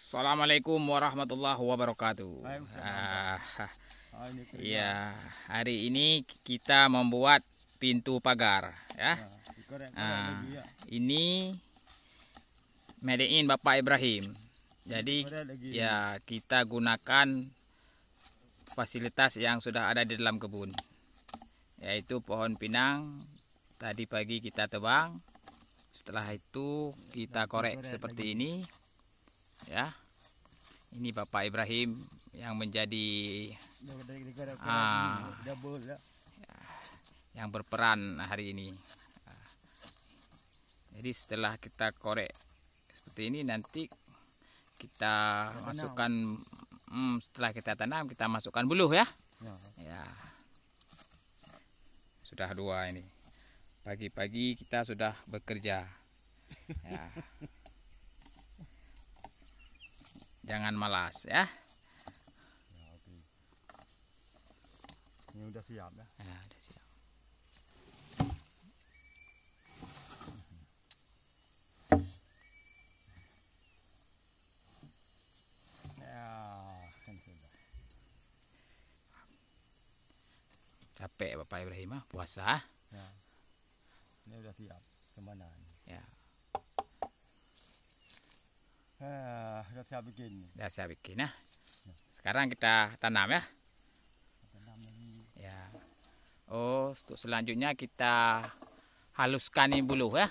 Assalamualaikum warahmatullahi wabarakatuh. Ya, hari ini kita membuat pintu pagar ya. Ini made in Bapak Ibrahim. Jadi ya kita gunakan fasilitas yang sudah ada di dalam kebun, yaitu pohon pinang. Tadi pagi kita tebang, setelah itu kita korek seperti ini ya. Ini Bapak Ibrahim yang menjadi yang berperan hari ini. Jadi setelah kita korek seperti ini, nanti kita masukkan setelah kita tanam, kita masukkan buluh ya. Ya, sudah dua ini. Pagi-pagi kita sudah bekerja ya. Jangan malas ya. Ini udah siap ya? Ya, udah siap. Ya, kan sudah. Capek Bapak Ibrahim puasa. Ya. Ini udah siap kemana? Ya. Udah siap bikin. Udah siap bikin ya. Sekarang kita tanam ya. Tanam lagi. Ya. Oh, untuk selanjutnya kita haluskan ini buluh ya.